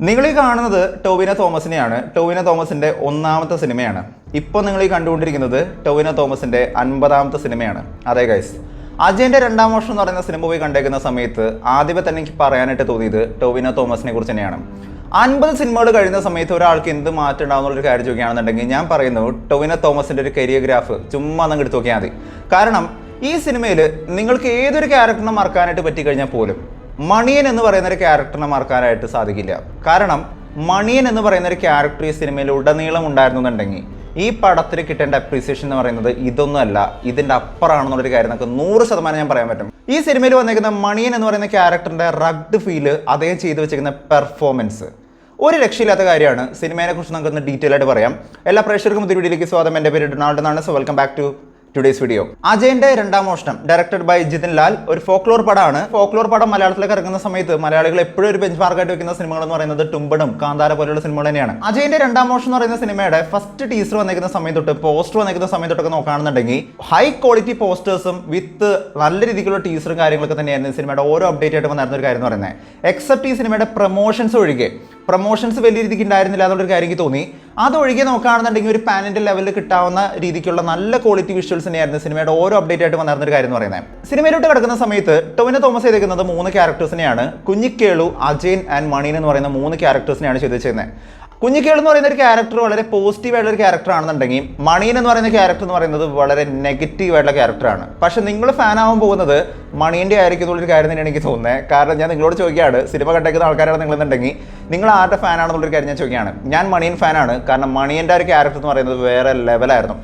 നിങ്ങൾ ഈ കാണുന്നത് ടൊവിനോ തോമസിനെയാണ്. ടൊവിനോ തോമസിന്റെ ഒന്നാമത്തെ സിനിമയാണ്. ഇപ്പോൾ നിങ്ങൾ ഈ കണ്ടുകൊണ്ടിരിക്കുന്നത് ടൊവിനോ തോമസിന്റെ 50ാമത്തെ സിനിമയാണ്. അതെ ഗൈസ്, അജയന്റെ രണ്ടാം വർഷം എന്ന് പറയുന്ന സിനിമ പോയി കണ്ടേക്കുന്ന സമയത്ത് ആദ്യമേ തന്നെ എനിക്ക് പറയാനായിട്ട് തോന്നിയത് ടൊവിനോ തോമസിനെ കുറിച്ച് തന്നെയാണ്. 50 സിനിമകൾ കഴിയുന്ന സമയത്ത് ഒരാൾക്ക് എന്ത് മാറ്റം ഉണ്ടാവുന്നുള്ളൊരു കാര്യം ചോദിക്കുകയാണെന്നുണ്ടെങ്കിൽ ഞാൻ പറയുന്നു ടൊവിനോ തോമസിന്റെ ഒരു കരിയോഗ്രാഫ് ചുമ്മാ അങ്ങ് എടുത്ത് നോക്കിയാൽ മതി. കാരണം ഈ സിനിമയിൽ നിങ്ങൾക്ക് ഏതൊരു ക്യാരക്ടറിനെ മറക്കാനായിട്ട് പറ്റിക്കഴിഞ്ഞാൽ പോലും മണിയൻ എന്ന് പറയുന്ന ഒരു ക്യാരക്ടറിനെ മറക്കാനായിട്ട് സാധിക്കില്ല. കാരണം മണിയൻ എന്ന് പറയുന്ന ഒരു ക്യാരക്ടർ ഈ സിനിമയിൽ ഉടനീളം ഉണ്ടായിരുന്നുണ്ടെങ്കിൽ ഈ പടത്തിന് കിട്ടേണ്ട അപ്രീസിയേഷൻ എന്ന് പറയുന്നത് ഇതൊന്നുമല്ല, ഇതിൻ്റെ അപ്പുറമാണെന്നുള്ളൊരു കാര്യം നമുക്ക് 100% ഞാൻ പറയാൻ പറ്റും. ഈ സിനിമയിൽ വന്നിരിക്കുന്ന മണിയൻ എന്ന് പറയുന്ന ക്യാരക്ടറിൻ്റെ റഗ്ഡ് ഫീല് അദ്ദേഹം ചെയ്തു വെച്ചിരിക്കുന്ന പെർഫോമൻസ് ഒരു രക്ഷയില്ലാത്ത കാര്യമാണ്. സിനിമയെ കുറിച്ച് നമുക്കൊന്ന് ഡീറ്റെയിൽ ആയിട്ട് പറയാം. എല്ലാ പ്രേക്ഷകർക്കും പുതിയ വീഡിയോയിലേക്ക് സ്വാഗതം. എൻ്റെ പേര് ഡൊണാൾഡ് എന്നാണ്. So welcome back to today's video. അജയന്റെ രണ്ടാം മോഷണം ഡയറക്ടഡ് ബൈ ജിതിൻ ലാൽ ഒരു ഫോക്ലോർ പടമാണ്. ഫോക്ലോർ പടം മലയാളത്തിലേക്ക് ഇറങ്ങുന്ന സമയത്ത് മലയാളികൾ എപ്പോഴും ഒരു ബെഞ്ച് മാർക്കായിട്ട് വെക്കുന്ന സിനിമകൾ എന്ന് പറയുന്നത് ടുംബടും കാന്താര പോലെയുള്ള സിനിമകൾ തന്നെയാണ്. അജയന്റെ രണ്ടാം മോഷണം എന്ന് പറയുന്ന സിനിമയുടെ ഫസ്റ്റ് ടീസർ വന്നിരിക്കുന്ന സമയം തൊട്ട് പോസ്റ്റർ വന്നിരിക്കുന്ന സമയം തൊട്ടൊക്കെ നോക്കുകയാണെന്നുണ്ടെങ്കിൽ ഹൈ ക്വാളിറ്റി പോസ്റ്റേഴ്സും വിത്ത് നല്ല രീതിയിലുള്ള ടീസറും കാര്യങ്ങളൊക്കെ തന്നെയായിരുന്നു സിനിമയുടെ ഓരോ അപ്ഡേറ്റ് ആയിട്ട് വന്നിരുന്ന ഒരു കാര്യം എന്ന് പറയുന്നത്. എക്സെപ്റ്റ് ഈ സിനിമയുടെ പ്രൊമോഷൻസ് ഒഴികെ പ്രൊമോഷൻസ് വലിയ രീതിക്ക് ഉണ്ടായിരുന്നില്ല എന്നുള്ളൊരു കാര്യം എനിക്ക് തോന്നി. അതൊഴികെ നോക്കുകയാണെന്നുണ്ടെങ്കിൽ ഒരു പാനിന്റെ ലെവലിൽ കിട്ടാവുന്ന രീതിക്കുള്ള നല്ല ക്വാളിറ്റി വിഷ്വൽസ് തന്നെയായിരുന്നു സിനിമയുടെ ഓരോ അപ്ഡേറ്റ് ആയിട്ട് വന്നിരുന്ന ഒരു കാര്യം എന്ന് പറയുന്നത്. സിനിമയിലോട്ട് കിടക്കുന്ന സമയത്ത് ടൊവിനോ തോമസ് ചെയ്തിരിക്കുന്നത് 3 ക്യാരക്ടേഴ്സിനെയാണ്. കുഞ്ഞിക്കേളു, അജയൻ ആൻഡ് മണിയൻ എന്ന് പറയുന്ന 3 ക്യാരക്ടേഴ്സിനെയാണ് ചെയ്ത് വെച്ചിരുന്നത്. കുഞ്ഞിക്കേളു എന്ന് പറയുന്ന ഒരു ക്യാരക്ടർ വളരെ പോസിറ്റീവ് ആയിട്ടുള്ള ഒരു ക്യാരക്ടർ ആണെന്നുണ്ടെങ്കിൽ മണിയൻ എന്ന് പറയുന്ന ക്യാരക്ടർ എന്ന് പറയുന്നത് വളരെ നെഗറ്റീവ് ആയിട്ടുള്ള ക്യാരക്ടറാണ്. പക്ഷെ നിങ്ങൾ ഫാൻ ആവാൻ പോകുന്നത് മണിയൻ്റെ ആയിരിക്കും എന്നുള്ളൊരു കാര്യം തന്നെയാണ് എനിക്ക് തോന്നുന്നത്. കാരണം ഞാൻ നിങ്ങളോട് ചോദിക്കുകയാണ്, സിനിമ കണ്ടേക്കുന്ന ആൾക്കാരാണ് നിങ്ങളെന്നുണ്ടെങ്കിൽ നിങ്ങൾ ആരുടെ ഫാനാണെന്നുള്ളൊരു കാര്യം ഞാൻ ചോദിക്കുകയാണ്. ഞാൻ മണിയൻ ഫാനാണ്. കാരണം മണിയൻ്റെ ഒരു ക്യാരക്ടർ എന്ന് പറയുന്നത് വേറെ ലെവലായിരുന്നു.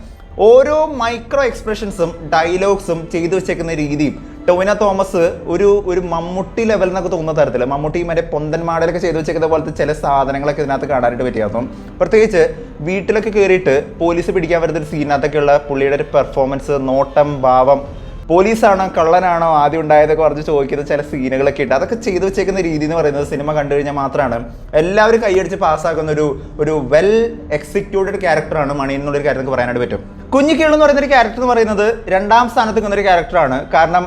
ഓരോ മൈക്രോ എക്സ്പ്രഷൻസും ഡയലോഗ്സും ചെയ്തു വെച്ചേക്കുന്ന രീതിയും ടൊവിനോ തോമസ് ഒരു മമ്മൂട്ടി ലെവൽ എന്നൊക്കെ തോന്നുന്ന തരത്തിൽ മമ്മൂട്ടി മറ്റേ പൊന്തൻ മാടലൊക്കെ ചെയ്തു വെച്ചേക്കുന്ന പോലത്തെ ചില സാധനങ്ങളൊക്കെ ഇതിനകത്ത് കാണാനായിട്ട് പറ്റിയായിരുന്നു. പ്രത്യേകിച്ച് വീട്ടിലൊക്കെ കയറിയിട്ട് പോലീസ് പിടിക്കാൻ വരുന്ന ഒരു സീനകത്തൊക്കെയുള്ള പുള്ളിയുടെ ഒരു പെർഫോമൻസ്, നോട്ടം, ഭാവം, പോലീസാണോ കള്ളനാണോ ആദ്യം ഉണ്ടായതൊക്കെ പറഞ്ഞ് ചോദിക്കുന്ന ചില സീനുകളൊക്കെ ഉണ്ട്. അതൊക്കെ ചെയ്തു വെച്ചേക്കുന്ന രീതി എന്ന് പറയുന്നത് സിനിമ കണ്ടു കഴിഞ്ഞാൽ മാത്രമാണ് എല്ലാവരും കൈയടിച്ച് പാസ്സാക്കുന്ന ഒരു വെൽ എക്സിക്യൂട്ടഡ് ക്യാരക്ടറാണ് മണി എന്നുള്ളൊരു കാര്യം നമുക്ക് പറയാനായിട്ട് പറ്റും. കുഞ്ഞിക്കേളു എന്ന് പറയുന്ന ഒരു ക്യാരക്ടർ എന്ന് പറയുന്നത് 2ാം സ്ഥാനത്ത് നിൽക്കുന്ന ഒരു ക്യാരക്ടറാണ്. കാരണം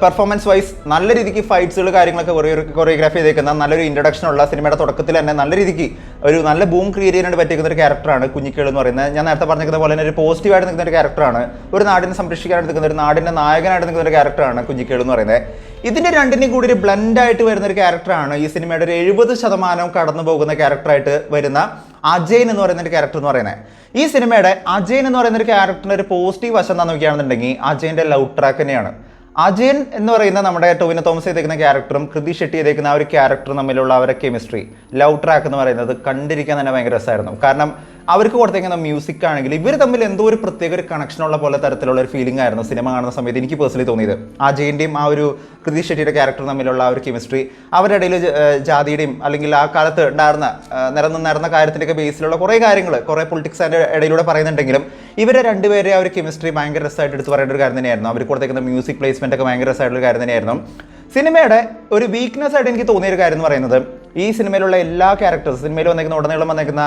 പെർഫോമൻസ് വൈസ് നല്ല രീതിക്ക് ഫൈറ്റ്സുകൾ കാര്യങ്ങളൊക്കെ കൊറിയോഗ്രാഫി ചെയ്തേക്കുന്ന നല്ലൊരു ഇൻട്രൊഡക്ഷൻ ഉള്ള സിനിമയുടെ തുടക്കത്തിൽ തന്നെ നല്ല രീതിക്ക് ഒരു നല്ല ബൂം ക്രിയേറ്റ് ചെയ്യാനായിട്ട് പറ്റിയിരിക്കുന്ന ഒരു ക്യാരക്ടറാണ് കുഞ്ഞിക്കേളു എന്ന് പറയുന്നത്. ഞാൻ നേരത്തെ പറഞ്ഞിരിക്കുന്ന പോലെ തന്നെ ഒരു പോസിറ്റീവായിട്ട് നിൽക്കുന്ന ഒരു ക്യാരക്ടറാണ്. ഒരു നാടിനെ സംരക്ഷിക്കാനായിട്ട് നിൽക്കുന്ന ഒരു നാടിൻ്റെ നായകനായിട്ട് നിൽക്കുന്ന ഒരു ക്യാരക്ടറാണ് കുഞ്ഞിക്കേളു എന്ന് പറയുന്നത്. ഇതിൻ്റെ രണ്ടിനെയും കൂടി ഒരു ബ്ലെൻഡായിട്ട് വരുന്ന ഒരു ക്യാരക്ടറാണ് ഈ സിനിമയുടെ ഒരു 70% കടന്നു പോകുന്ന ക്യാരക്ടറായിട്ട് വരുന്ന അജയൻ എന്ന് പറയുന്ന ഒരു ക്യാരക്ടർ എന്ന് പറയുന്നത്. ഈ സിനിമയുടെ അജയൻ എന്ന് പറയുന്ന ഒരു ക്യാരക്ടറിൻ്റെ ഒരു പോസിറ്റീവ് വശം എന്താണെന്ന് നോക്കുകയാണെന്നുണ്ടെങ്കിൽ അജയൻ്റെ ലവ് ട്രാക്ക് തന്നെയാണ്. അജയൻ എന്ന് പറയുന്ന നമ്മുടെ ടൊവിനോ തോമസ് ചെയ്തേക്കുന്ന ക്യാരക്ടറും കൃതി ഷെട്ടി ചെയ്തേക്കുന്ന ആ ഒരു ക്യാരക്ടറും തമ്മിലുള്ള അവരുടെ കെമിസ്ട്രി, ലവ് ട്രാക്ക് എന്ന് പറയുന്നത് കണ്ടിരിക്കാൻ തന്നെ ഭയങ്കര രസമായിരുന്നു. കാരണം അവർക്ക് കൊടുത്തേക്കുന്ന മ്യൂസിക് ആണെങ്കിൽ ഇവർ തമ്മിൽ എന്തോ ഒരു പ്രത്യേക ഒരു കണക്ഷനുള്ള പോലെ തരത്തിലുള്ള ഒരു ഫീലിംഗ് ആയിരുന്നു സിനിമ കാണുന്ന സമയത്ത് എനിക്ക് പേഴ്സണലി തോന്നിയത്. അജയൻ്റെയും ആ ഒരു കൃതി ഷെട്ടിയുടെ ക്യാരക്ടർ തമ്മിലുള്ള ആ ഒരു കെമിസ്ട്രി, അവരുടെ ഇടയിൽ ജാതിയുടെയും അല്ലെങ്കിൽ ആ കാലത്ത് നിലനിന്നിരുന്ന കാര്യത്തിൻ്റെയൊക്കെ ബേസിലുള്ള കുറേ കാര്യങ്ങൾ, കുറേ പൊളിറ്റിക്സിൻ്റെ ഇടയിലൂടെ പറയുന്നുണ്ടെങ്കിലും ഇവരെ രണ്ടുപേരെ ആ ഒരു കെമിസ്ട്രി ഭയങ്കര രസമായിട്ട് എടുത്ത് പറയേണ്ട ഒരു കാര്യം തന്നെയായിരുന്നു. അവർ കൊടുത്തേക്കുന്ന മ്യൂസിക് പ്ലേസ്മെൻ്റ് ഒക്കെ ഭയങ്കര രസമായിട്ടുള്ള കാര്യം തന്നെയായിരുന്നു. സിനിമയുടെ ഒരു വീക്ക്നെസ് ആയിട്ട് എനിക്ക് തോന്നിയൊരു കാര്യം എന്ന് പറയുന്നത് ഈ സിനിമയിലുള്ള എല്ലാ ക്യാരക്ടേഴ്സ്, സിനിമയിൽ വന്നിരിക്കുന്ന ഉടനീളം വന്നിരിക്കുന്ന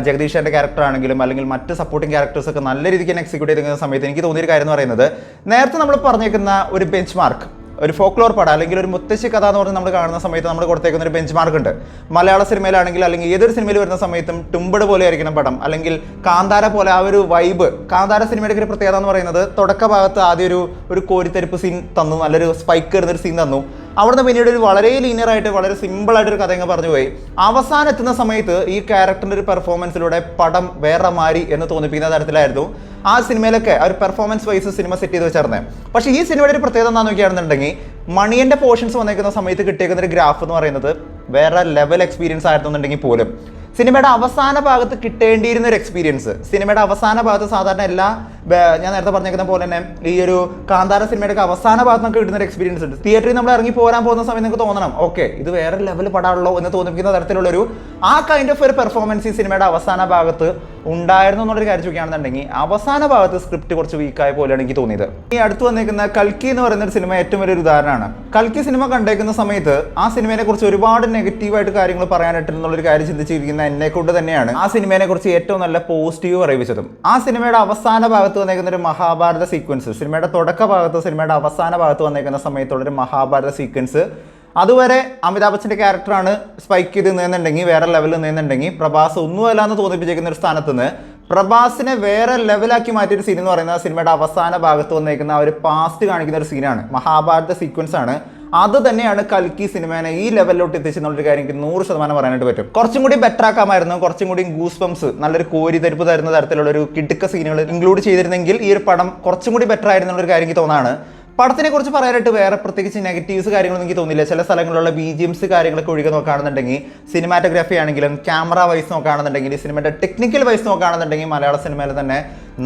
ജഗദീഷൻ്റെ ക്യാരക്ടർ ആണെങ്കിലും അല്ലെങ്കിൽ മറ്റ് സപ്പോർട്ടിംഗ് ക്യാരക്ടേഴ്സ് ഒക്കെ നല്ല രീതിക്ക് തന്നെ എക്സിക്യൂട്ട് ചെയ്തിരിക്കുന്ന സമയത്ത് എനിക്ക് തോന്നിയൊരു കാര്യം എന്ന് പറയുന്നത് നേരത്തെ നമ്മൾ പറഞ്ഞേക്കുന്ന ഒരു ബെഞ്ച് മാർക്ക്, ഒരു ഫോക്ലോർ പടം അല്ലെങ്കിൽ ഒരു മുത്തശ്ശി കഥ എന്ന് പറഞ്ഞ് നമ്മൾ കാണുന്ന സമയത്ത് നമ്മൾ കൊടുത്തേക്കുന്ന ഒരു ബെഞ്ച് മാർക്ക് ഉണ്ട്. മലയാള സിനിമയിലാണെങ്കിൽ അല്ലെങ്കിൽ ഏതൊരു സിനിമയിൽ വരുന്ന സമയത്തും ടുംബട് പോലെ ആയിരിക്കണം പടം, അല്ലെങ്കിൽ കാന്താര പോലെ ആ ഒരു വൈബ്. കാന്താര സിനിമയുടെ ഒരു പ്രത്യേകത എന്ന് പറയുന്നത് തുടക്ക ഭാഗത്ത് ആദ്യം ഒരു കോരിത്തെരിപ്പ് സീൻ തന്നു, നല്ലൊരു സ്പൈക്ക് വരുന്നൊരു സീൻ തന്നു. അവിടുന്ന് പിന്നീട് ഒരു വളരെ ലീനിയറായിട്ട് വളരെ സിമ്പിളായിട്ടൊരു കഥ അങ്ങ് പറഞ്ഞു പോയി. അവസാനം എത്തുന്ന സമയത്ത് ഈ ക്യാരക്ടറിൻ്റെ ഒരു പെർഫോമൻസിലൂടെ പടം വേറെ മാറി എന്ന് തോന്നിപ്പിക്കുന്ന തരത്തിലായിരുന്നു ആ സിനിമയിലൊക്കെ ആ ഒരു പെർഫോമൻസ് വൈസ് സിനിമ സെറ്റ് ചെയ്ത് വെച്ചിരുന്നത്. പക്ഷേ ഈ സിനിമയുടെ ഒരു പ്രത്യേകത എന്താണെന്ന് നോക്കുകയാണെന്നുണ്ടെങ്കിൽ മണിയൻ്റെ പോർഷൻസ് വന്നേക്കുന്ന സമയത്ത് കിട്ടിയേക്കുന്ന ഒരു ഗ്രാഫ് എന്ന് പറയുന്നത് വേറെ ലെവൽ എക്സ്പീരിയൻസ് ആയിരുന്നുണ്ടെങ്കിൽ പോലും സിനിമയുടെ അവസാന ഭാഗത്ത് കിട്ടേണ്ടിയിരുന്ന ഒരു എക്സ്പീരിയൻസ്, സിനിമയുടെ അവസാന ഭാഗത്ത് സാധാരണ ഞാൻ നേരത്തെ പറഞ്ഞേക്കുന്ന പോലെ തന്നെ ഈ ഒരു കാന്താര സിനിമയുടെ അവസാന ഭാഗത്ത് നമുക്ക് കിട്ടുന്ന ഒരു എക്സ്പീരിയൻസ് ഉണ്ട്. തിയേറ്ററിൽ നമ്മൾ ഇറങ്ങി പോരാൻ പോകുന്ന സമയത്ത് നിങ്ങൾക്ക് തോന്നണം ഓക്കെ ഇത് വേറെ ലെവൽ പടമുള്ളൂ എന്ന് തോന്നിപ്പിക്കുന്ന തരത്തിലുള്ളൊരു ആ കൈൻഡ് ഓഫ് ഒരു പെർഫോമൻസ് ഈ സിനിമയുടെ അവസാന ഭാഗത്ത് ഉണ്ടായിരുന്നു എന്നുള്ളൊരു കാര്യം ചോദിക്കുകയാണെന്നുണ്ടെങ്കിൽ അവസാന ഭാഗത്ത് സ്ക്രിപ്റ്റ് കുറച്ച് വീക്കായ പോലെയാണ് എനിക്ക് തോന്നിയത്. ഈ അടുത്ത് വന്നേക്കുന്ന കൽക്കി എന്ന് പറയുന്ന ഒരു സിനിമ ഏറ്റവും വലിയൊരു ഉദാഹരണമാണ്. കൽക്കി സിനിമ കണ്ടേക്കുന്ന സമയത്ത് ആ സിനിമയെ കുറിച്ച് ഒരുപാട് നെഗറ്റീവായിട്ട് കാര്യങ്ങൾ പറയാനായിട്ടുള്ളൊരു കാര്യം ചിന്തിച്ചിരിക്കുന്ന എന്നെ കൊണ്ട് തന്നെയാണ് ആ സിനിമയെ കുറിച്ച് ഏറ്റവും നല്ല പോസിറ്റീവ് അറിയിച്ചതും. ആ സിനിമയുടെ അവസാന ഭാഗത്ത് വന്നേക്കുന്ന ഒരു മഹാഭാരത സീക്വൻസ്, സിനിമയുടെ തുടക്ക ഭാഗത്ത് സിനിമയുടെ അവസാന ഭാഗത്ത് വന്നേക്കുന്ന സമയത്തുള്ളൊരു മഹാഭാരത സീക്വൻസ് അതുവരെ അമിതാഭ് ബച്ചൻ്റെ ക്യാരക്ടറാണ് സ്പൈക്ക് ചെയ്ത് നിന്നുണ്ടെങ്കിൽ വേറെ ലെവലിൽ നിന്നുണ്ടെങ്കിൽ പ്രഭാസ് ഒന്നുമല്ല എന്ന് തോന്നിപ്പിച്ചേക്കുന്ന ഒരു സ്ഥാനത്ത് നിന്ന് പ്രഭാസിനെ വേറെ ലെവലാക്കി മാറ്റിയൊരു സീൻ എന്ന് പറയുന്നത് സിനിമയുടെ അവസാന ഭാഗത്ത് വന്നേക്കുന്ന ആ ഒരു പാസ്റ്റ് കാണിക്കുന്ന ഒരു സീനാണ്. മഹാഭാരത സീക്വൻസ് ആണ്. അത് തന്നെയാണ് കൽക്കി സിനിമേനെ ഈ ലെവലിലോട്ട് എത്തിച്ചെന്നുള്ളൊരു കാര്യം എനിക്ക് 100% പറയാനായിട്ട് പറ്റും. കുറച്ചും കൂടി ബെറ്റർ ആക്കാമായിരുന്നു, കുറച്ചും കൂടി ഗൂസ് ബംസ്, നല്ലൊരു കോരിതെരുപ്പ് തരുന്ന തരത്തിലുള്ള ഒരു കിടുക്ക സീനുകൾ ഇൻക്ലൂഡ് ചെയ്തിരുന്നെങ്കിൽ ഈ ഒരു പടം കുറച്ചും കൂടി ബെറ്റർ ആയിരുന്നു എന്നുള്ളൊരു കാര്യം എനിക്ക് തോന്നാണ്. പടത്തിനെ കുറിച്ച് പറയാനായിട്ട് വേറെ പ്രത്യേകിച്ച് നെഗറ്റീവ്സ് കാര്യങ്ങളൊന്നും എനിക്ക് തോന്നില്ല. ചില സ്ഥലങ്ങളിലുള്ള BGMs കാര്യങ്ങളൊക്കെ ഒഴികെ നോക്കുകയാണെന്നുണ്ടെങ്കിൽ, സിനിമാറ്റോഗ്രാഫി ആണെങ്കിലും ക്യാമറ വൈസ് നോക്കുകയാണെന്നുണ്ടെങ്കിൽ, സിനിമയുടെ ടെക്നിക്കൽ വൈസ് നോക്കുകയാണെന്നുണ്ടെങ്കിൽ മലയാള സിനിമയിൽ തന്നെ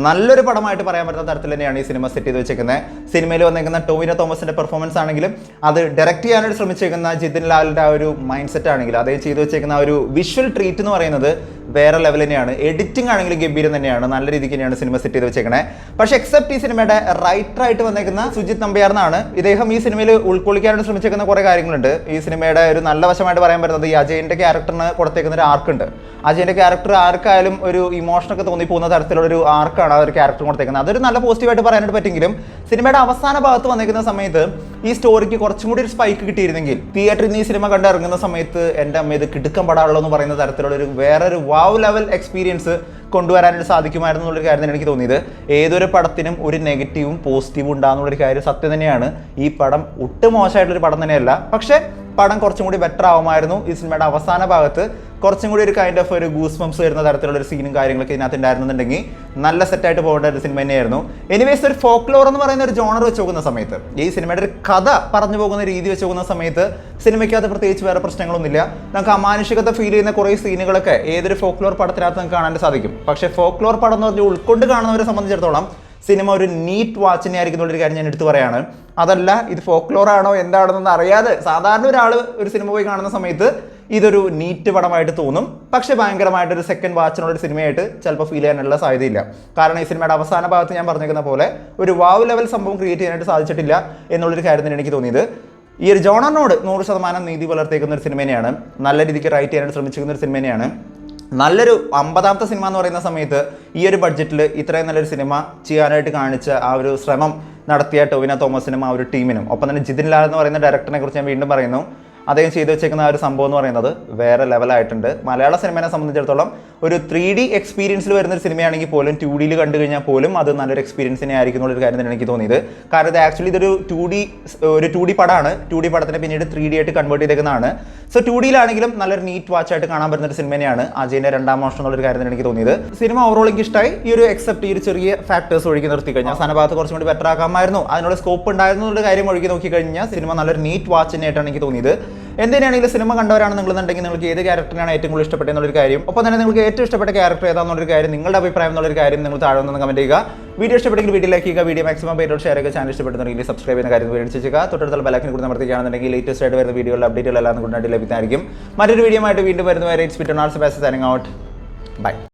നല്ലൊരു പടമായിട്ട് പറയാൻ പറ്റുന്ന തരത്തിൽ തന്നെയാണ് ഈ സിനിമ സെറ്റ് ചെയ്ത് വെച്ചേക്കുന്നത്. സിനിമയിൽ വന്നേക്കുന്ന ടോവിനോ തോമസിന്റെ പെർഫോമൻസ് ആണെങ്കിലും, അത് ഡയറക്റ്റ് ചെയ്യാനായിട്ട് ശ്രമിച്ചേക്കുന്ന ജിതിൻ ലാലിന്റെ ആ ഒരു മൈൻഡ് സെറ്റ് ആണെങ്കിലും, അദ്ദേഹം ചെയ്തു വെച്ചേക്കുന്ന ആ ഒരു വിഷ്വൽ ട്രീറ്റ് എന്ന് പറയുന്നത് വേറെ ലെവൽ തന്നെയാണ്. എഡിറ്റിംഗ് ആണെങ്കിലും ഗംഭീരം തന്നെയാണ്. നല്ല രീതിക്ക് തന്നെയാണ് സിനിമ സെറ്റ് ചെയ്ത് വെച്ചേക്കണേ. പക്ഷേ എക്സെപ്റ്റ് ഈ സിനിമയുടെ റൈറ്ററായിട്ട് വന്നേക്കുന്ന സുജിത് നമ്പ്യാർ എന്നാണ്. ഇദ്ദേഹം ഈ സിനിമയിൽ ഉൾക്കൊള്ളിക്കാനായിട്ട് ശ്രമിച്ചേക്കുന്ന കുറേ കാര്യങ്ങളുണ്ട്. ഈ സിനിമയുടെ ഒരു നല്ല വശമായിട്ട് പറയാൻ പറ്റുന്നത് ഈ അജയന്റെ ക്യാരക്ടറിന് കൊടുത്തേക്കുന്ന ഒരു ആർക്കുണ്ട്. അജയന്റെ ക്യാരക്ടർ ആർക്കായാലും ഒരു ഇമോഷനൊക്കെ തോന്നിപ്പോകുന്ന തരത്തിലുള്ള ഒരു ആർക്കാണ് ആ ഒരു ക്യാരക്ടർ കൊടുത്തേക്കുന്നത്. അതൊരു നല്ല പോസിറ്റീവായിട്ട് പറയാനായിട്ട് പറ്റുമെങ്കിലും സിനിമയുടെ അവസാന ഭാഗത്ത് വന്നേക്കുന്ന സമയത്ത് ഈ സ്റ്റോറിക്ക് കുറച്ചും കൂടി ഒരു സ്പൈക്ക് കിട്ടിയിരുന്നെങ്കിൽ, തിയേറ്ററിൽ നിന്ന് ഈ സിനിമ കണ്ടിറങ്ങുന്ന സമയത്ത് എൻ്റെ അമ്മ ഇത് കിടുക്കം പടാളോ എന്ന് പറയുന്ന തരത്തിലുള്ള ഒരു വേറൊരു വാവ് ലെവൽ എക്സ്പീരിയൻസ് കൊണ്ടുവരാനായിട്ട് സാധിക്കുമായിരുന്നു എന്നുള്ളൊരു കാര്യം എനിക്ക് തോന്നിയത്. ഏതൊരു പടത്തിനും ഒരു നെഗറ്റീവും പോസിറ്റീവും ഉണ്ടാകുന്നുള്ളൊരു കാര്യം സത്യം തന്നെയാണ്. ഈ പടം ഒട്ടും മോശമായിട്ടുള്ളൊരു പടം തന്നെയല്ല. പക്ഷേ പടം കുറച്ചും കൂടി ബെറ്റർ ആവുമായിരുന്നു. ഈ സിനിമയുടെ അവസാന ഭാഗത്ത് കുറച്ചും കൂടി ഒരു കൈൻഡ് ഓഫ് ഒരു ഗൂസ് ബംസ് വരുന്ന തരത്തിലുള്ള ഒരു സീനും കാര്യങ്ങളൊക്കെ ഇതിനകത്ത് ഉണ്ടായിരുന്നുണ്ടെങ്കിൽ നല്ല സെറ്റായിട്ട് പോകേണ്ട ഒരു സിനിമ തന്നെയായിരുന്നു. എനിവേസ് ഒരു ഫോക്ലോർ എന്ന് പറയുന്ന ഒരു ജോണർ വെച്ച് നോക്കുന്ന സമയത്ത്, ഈ സിനിമയുടെ ഒരു കഥ പറഞ്ഞു പോകുന്ന രീതി വെച്ച് നോക്കുന്ന സമയത്ത് സിനിമയ്ക്കകത്ത് പ്രത്യേകിച്ച് വേറെ പ്രശ്നങ്ങളൊന്നുമില്ല. നമുക്ക് അമാനുഷികത ഫീൽ ചെയ്യുന്ന കുറേ സീനുകളൊക്കെ ഏതൊരു ഫോക്ലോർ പടത്തിനകത്ത് നമുക്ക് കാണാൻ സാധിക്കും. പക്ഷേ ഫോക്ലോർ പടം എന്ന് പറഞ്ഞാൽ ഉൾക്കൊണ്ട് കാണുന്നവരെ സംബന്ധിച്ചിടത്തോളം സിനിമ ഒരു നീറ്റ് വാച്ചിനെ ആയിരിക്കുന്നുള്ളൊരു കാര്യം ഞാൻ എടുത്തു പറയാണ്. അതല്ല ഇത് ഫോക്ലോർ ആണോ എന്താണെന്നൊന്നും അറിയാതെ സാധാരണ ഒരാൾ ഒരു സിനിമ പോയി കാണുന്ന സമയത്ത് ഇതൊരു നീറ്റ് പടമായിട്ട് തോന്നും. പക്ഷേ ഭയങ്കരമായിട്ടൊരു സെക്കൻഡ് വാച്ചിനുള്ളൊരു സിനിമയായിട്ട് ചിലപ്പോൾ ഫീൽ ചെയ്യാനുള്ള സാധ്യതയില്ല. കാരണം ഈ സിനിമയുടെ അവസാന ഭാഗത്ത് ഞാൻ പറഞ്ഞിരിക്കുന്ന പോലെ ഒരു വാവ് ലെവൽ സംഭവം ക്രിയേറ്റ് ചെയ്യാനായിട്ട് സാധിച്ചിട്ടില്ല എന്നുള്ളൊരു കാര്യം തന്നെ എനിക്ക് തോന്നിയത്. ഈ ഒരു ജോണറിനോട് 100% നീതി പുലർത്തിയേക്കുന്ന ഒരു സിനിമ തന്നെയാണ്. നല്ല രീതിക്ക് റൈറ്റ് ചെയ്യാനായിട്ട് ശ്രമിച്ചിരിക്കുന്ന ഒരു സിനിമ തന്നെയാണ്. നല്ലൊരു 50ാമത്തെ സിനിമ എന്ന് പറയുന്ന സമയത്ത് ഈ ഒരു ബഡ്ജറ്റിൽ ഇത്രയും നല്ലൊരു സിനിമ ചെയ്യാനായിട്ട് കാണിച്ച ആ ഒരു ശ്രമം നടത്തിയ ടോവിനോ തോമസിനും ആ ഒരു ടീമിനും, ഒപ്പം തന്നെ ജിതിൻ ലാൽ എന്ന് പറയുന്ന ഡയറക്ടറിനെ കുറിച്ച് ഞാൻ വീണ്ടും പറയുന്നു. അദ്ദേഹം ചെയ്തു വെച്ചേക്കുന്ന ആ ഒരു സംഭവം എന്ന് പറയുന്നത് വേറെ ലെവലായിട്ടുണ്ട്. മലയാള സിനിമയെ സംബന്ധിച്ചിടത്തോളം ഒരു 3D എക്സ്പീരിയൻസിൽ വരുന്നൊരു സിനിമയാണെങ്കിൽ പോലും 2Dയിൽ കണ്ടു കഴിഞ്ഞാൽ പോലും അത് നല്ലൊരു എക്സ്പീരിയൻസ് തന്നെ ആയിരിക്കും എന്നുള്ളൊരു കാര്യം തന്നെ എനിക്ക് തോന്നിയത്. കാരണം ഇത് ആക്ച്വലി ഇതൊരു 2D പടമാണ്. 2D പടത്തിനെ പിന്നീട് 3D ആയിട്ട് കൺവേർട്ട് ചെയ്തേക്കുന്നതാണ്. സോ 2Dയിലാണെങ്കിലും നല്ലൊരു നീറ്റ് വാച്ചായിട്ട് കാണാൻ പറ്റുന്ന ഒരു സിനിമ തന്നെയാണ് അജയൻ്റെ രണ്ടാം മോഷണം എന്നുള്ളൊരു കാര്യം തന്നെ എനിക്ക് തോന്നിയത്. സിനിമ ഓവറോൾ എനിക്ക് ഇഷ്ടമായി. ഈ ഒരു എക്സെപ്റ്റ് ഈ ഒരു ചെറിയ ഫാക്ടേഴ്സ് ഒഴുകി നിർത്തി കഴിഞ്ഞാൽ അവസാന ഭാഗത്ത് കുറച്ചും കൂടി ബെറ്റർ ആക്കാമായിരുന്നു, അതിനുള്ള സ്കോപ്പ് ഉണ്ടായിരുന്നു എന്നുള്ള കാര്യം ഒഴുകി നോക്കിക്കഴിഞ്ഞാൽ സിനിമ നല്ലൊരു നീറ്റ് വാച്ച് തന്നെയായിട്ടാണ് എനിക്ക് തോന്നിയത്. എന്തിനാണെങ്കിലും സിനിമ കണ്ടവരാണ് നിങ്ങളെന്നുണ്ടെങ്കിൽ നിങ്ങൾക്ക് ഏത് ക്യാരക്ടറിനാണ് ഏറ്റവും കൂടുതൽ ഇഷ്ടപ്പെട്ടത് എന്നുള്ളൊരു കാര്യം, ഒപ്പം തന്നെ നിങ്ങൾക്ക് ഏറ്റവും ഇഷ്ടപ്പെട്ട ക്യാരക്ടർ ഏതാണെന്നുള്ളൊരു കാര്യം, നിങ്ങളുടെ അഭിപ്രായം എന്നുള്ളൊരു കാര്യം നിങ്ങൾ താഴെ നിന്ന് കമന്റ് ചെയ്യുക. വീഡിയോ ഇഷ്ടപ്പെട്ടെങ്കിൽ വീഡിയോ ലൈക്ക് ചെയ്യുക, വീഡിയോ മാക്സിമം പേരോട് ഷെയർ ചെയ്യുക, ചാനൽ ഇഷ്ടപ്പെടുന്നുണ്ടെങ്കിൽ സബ്സ്ക്രൈബ് ചെയ്യുന്ന കാര്യം വിളിച്ചിരിക്കുക. തൊട്ടടുത്തുള്ള ബെല്ലൈക്കൻ കൂടി അമർത്തുകയാണെന്നുണ്ടെങ്കിൽ ലേറ്റസ്റ്റ് ആയിട്ട് വരുന്ന വീഡിയോയുടെ അപ്ഡേറ്റുകൾ എല്ലാം കൊണ്ടായിട്ട് ലഭിക്കുന്നതായിരിക്കും. മറ്റൊരു വീഡിയോ ആയിട്ട് വീണ്ടും വരുന്നവരെ it's bit on also by.